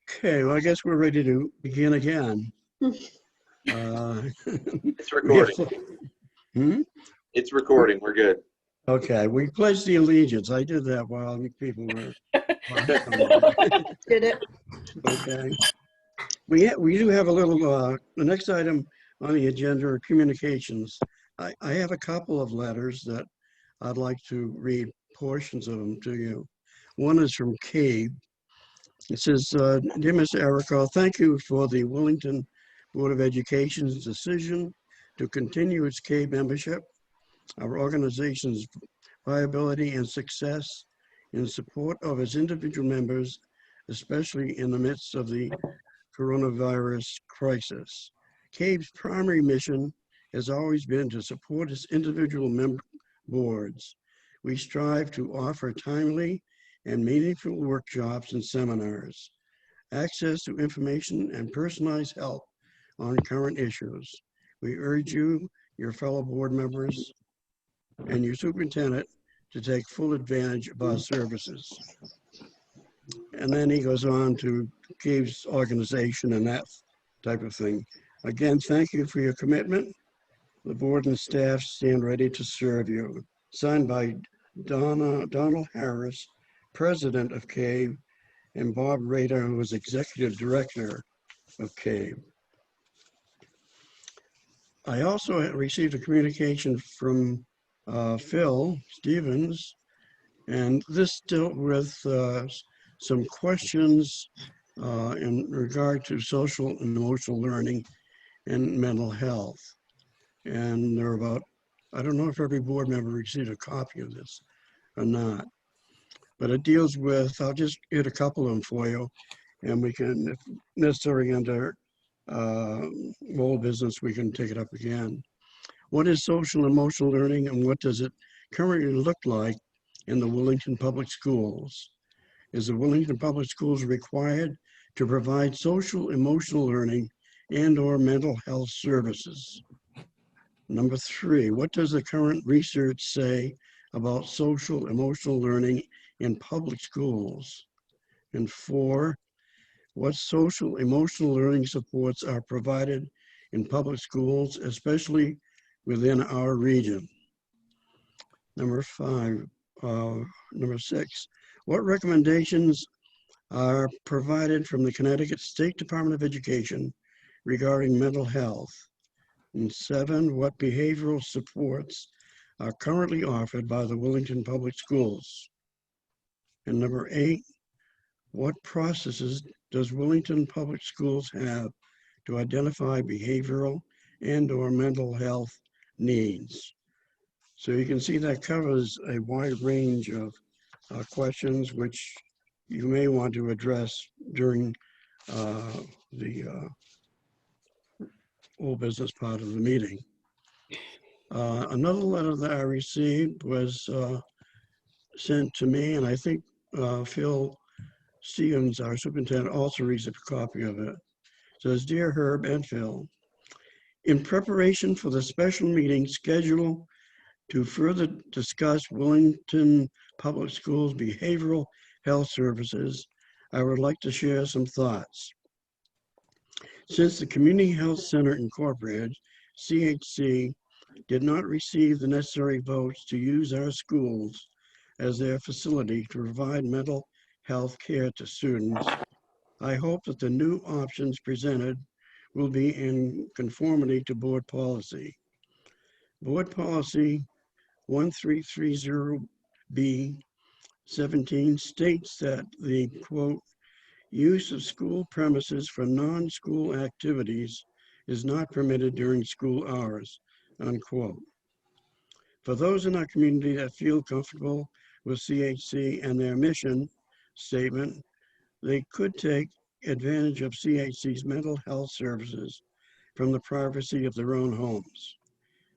Okay, well, I guess we're ready to begin again. It's We have, recording. hmm? It's recording. We're good. Okay, we pledged the allegiance. I did that while people were. Did it? Okay. We do have a little, the next item on the agenda are communications. I have a couple of letters that I'd like to read portions of them to you. One is from Cabe. It says, Dear Ms. Erica, thank you for the Willington Board of Education's decision to continue its Cabe membership. Our organization's viability and success in support of its individual members, especially in the midst of the coronavirus crisis. CABE's primary mission has always been to support its individual member boards. We strive to offer timely and meaningful workshops and seminars, access to information and personalized help on current issues. We urge you, your fellow board members, and your superintendent to take full advantage of our services. And then he goes on to CABE's organization and that type of thing. Again, thank you for your commitment. The board and staff stand ready to serve you. Signed by Donald Harris, president of CABE, and Bob Rader, who is executive director of CABE. I also received a communication from Phil Stevens, and this dealt with some questions in regard to social and emotional learning and mental health. And there are about, I don't know if every board member received a copy of this or not, but it deals with, I'll just hit a couple of them for you, and we can, if necessary, under old business, we can take it up again. What is social and emotional learning, and what does it currently look like in the Willington Public Schools? Is the Willington Public Schools required to provide social emotional learning and or mental health services? Number 3, what does the current research say about social emotional learning in public schools? And 4, what social emotional learning supports are provided in public schools, especially within our region? Number 6, what recommendations are provided from the Connecticut State Department of Education regarding mental health? And 7, what behavioral supports are currently offered by the Willington Public Schools? And number 8, what processes does Willington Public Schools have to identify behavioral and or mental health needs? So you can see that covers a wide range of questions which you may want to address during the old business part of the meeting. Another letter that I received was sent to me, and I think Phil Stevens, our superintendent, also received a copy of it. It says, Dear Herb and Phil, in preparation for the special meeting scheduled to further discuss Willington Public Schools behavioral health services, I would like to share some thoughts. Since the Community Health Center Incorporated, CHC, did not receive the necessary votes to use our schools as their facility to provide mental health care to students, I hope that the new options presented will be in conformity to board policy. Board policy 1330B 17 states that the, quote, use of school premises for non-school activities is not permitted during school hours, unquote. For those in our community that feel comfortable with CHC and their mission statement, they could take advantage of CHC's mental health services from the privacy of their own homes.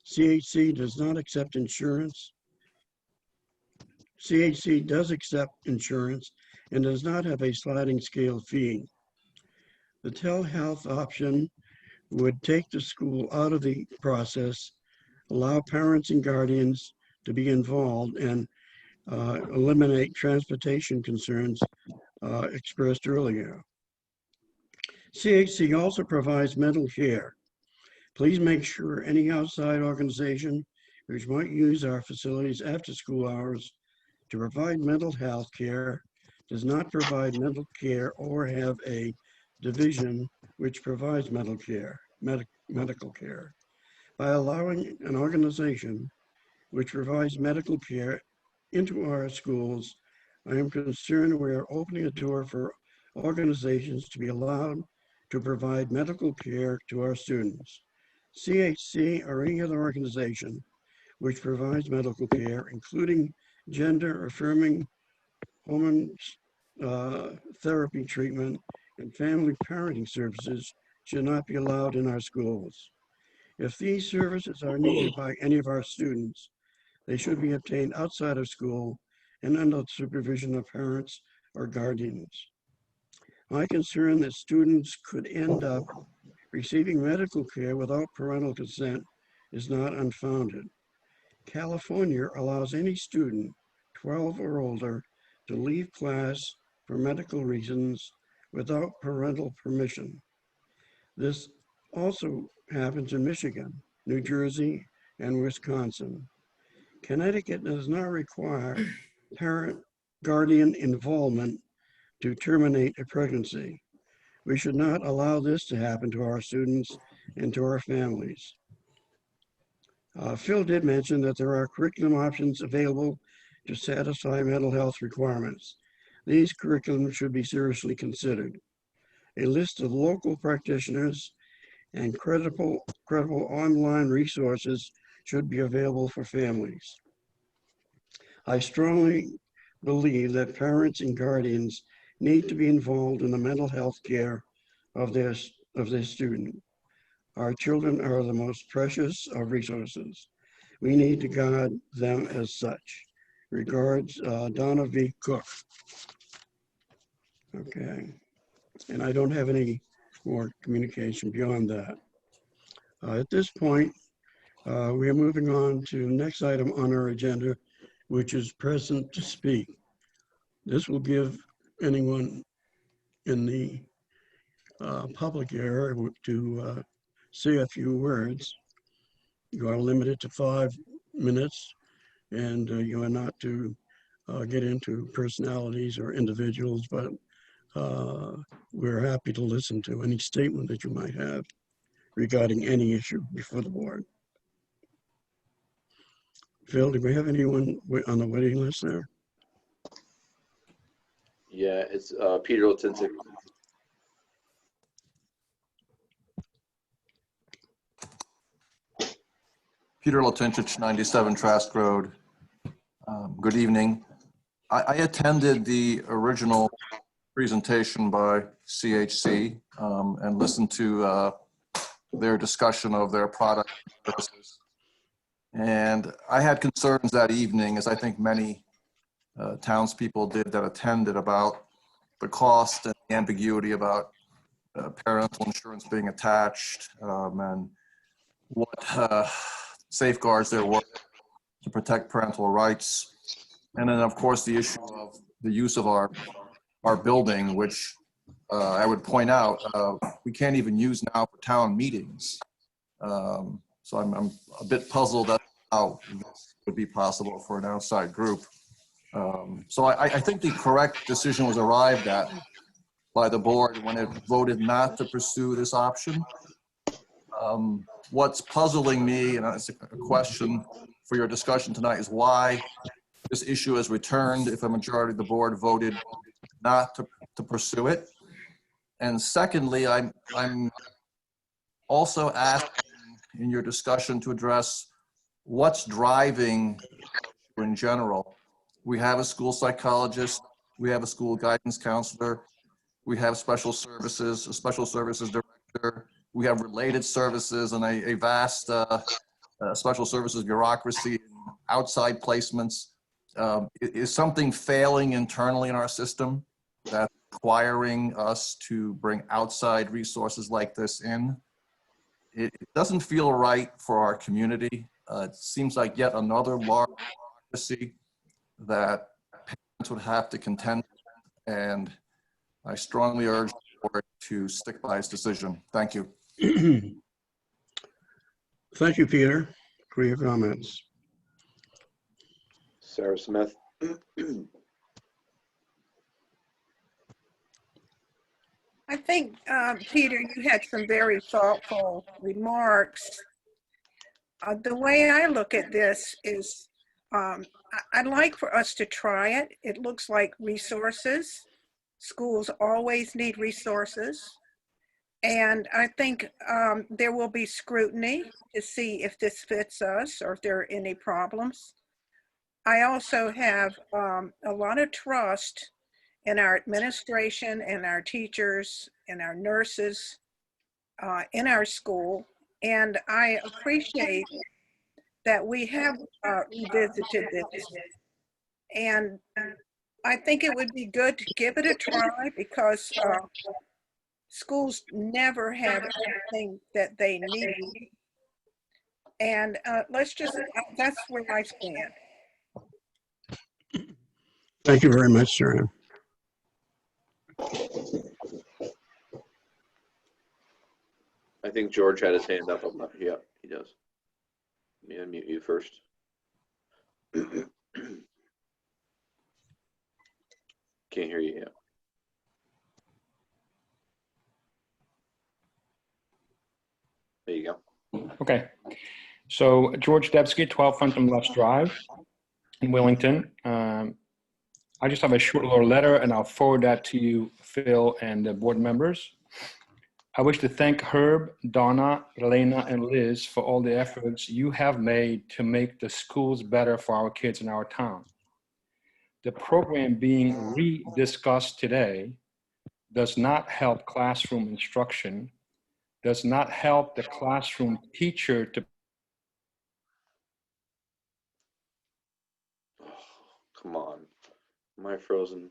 CHC does not accept insurance. CHC does accept insurance and does not have a sliding scale fee. The telehealth option would take the school out of the process, allow parents and guardians to be involved, and eliminate transportation concerns expressed earlier. CHC also provides mental care. Please make sure any outside organization which might use our facilities after school hours to provide mental health care does not provide mental care or have a division which provides medical care. By allowing an organization which provides medical care into our schools, I am concerned we are opening a door for organizations to be allowed to provide medical care to our students. CHC or any other organization which provides medical care, including gender-affirming hormone therapy treatment and family parenting services, should not be allowed in our schools. If these services are needed by any of our students, they should be obtained outside of school and under the supervision of parents or guardians. My concern that students could end up receiving medical care without parental consent is not unfounded. California allows any student 12 or older to leave class for medical reasons without parental permission. This also happens in Michigan, New Jersey, and Wisconsin. Connecticut does not require parent guardian involvement to terminate a pregnancy. We should not allow this to happen to our students and to our families. Phil did mention that there are curriculum options available to satisfy mental health requirements. These curriculums should be seriously considered. A list of local practitioners and credible online resources should be available for families. I strongly believe that parents and guardians need to be involved in the mental health care of their student. Our children are the most precious of resources. We need to guard them as such. Regards, Donna V. Cook. Okay, and I don't have any more communication beyond that. At this point, we are moving on to the next item on our agenda, which is present to speak. This will give anyone in the public area to say a few words. You are limited to 5 minutes, and you are not to get into personalities or individuals, but we're happy to listen to any statement that you might have regarding any issue before the board. Phil, do we have anyone on the waiting list there? Yeah, it's Peter Tincey. Peter Latincich, 97 Trask Road. Good evening. I attended the original presentation by CHC and listened to their discussion of their product and services. And I had concerns that evening, as I think many townspeople did that attended, about the cost and the ambiguity about parental insurance being attached and what safeguards there were to protect parental rights. And then, of course, the issue of the use of our building, which I would point out, we can't even use now for town meetings. So I'm a bit puzzled at how this would be possible for an outside group. So I think the correct decision was arrived at by the board when it voted not to pursue this option. What's puzzling me, and it's a question for your discussion tonight, is why this issue is returned if a majority of the board voted not to pursue it. And secondly, I'm also asking in your discussion to address what's driving in general. We have a school psychologist, we have a school guidance counselor, we have special services, a special services director, we have related services and a vast special services bureaucracy, outside placements. Is something failing internally in our system that's requiring us to bring outside resources like this in? It doesn't feel right for our community. It seems like yet another large bureaucracy that parents would have to contend with, and I strongly urge the board to stick by its decision. Thank you. Thank you, Peter, for your comments. Sarah Smith. I think, Peter, you had some very thoughtful remarks. The way I look at this is, I'd like for us to try it. It looks like resources. Schools always need resources. And I think there will be scrutiny to see if this fits us or if there are any problems. I also have a lot of trust in our administration and our teachers and our nurses in our school. And I appreciate that we have revisited this. And I think it would be good to give it a try because schools never have everything that they need. And that's where I stand. Thank you very much, Sarah. I think George had his hand up. Yeah, he does. Let me unmute you first. Can't hear you yet. There you go. Okay. So George Debsky, 12 Phantom Left Drive in Willington. I just have a short little letter and I'll forward that to you, Phil, and the board members. I wish to thank Herb, Donna, Elena, and Liz for all the efforts you have made to make the schools better for our kids in our town. The program being re-discussed today does not help classroom instruction, does not help the classroom teacher to Oh, come on. Am I frozen?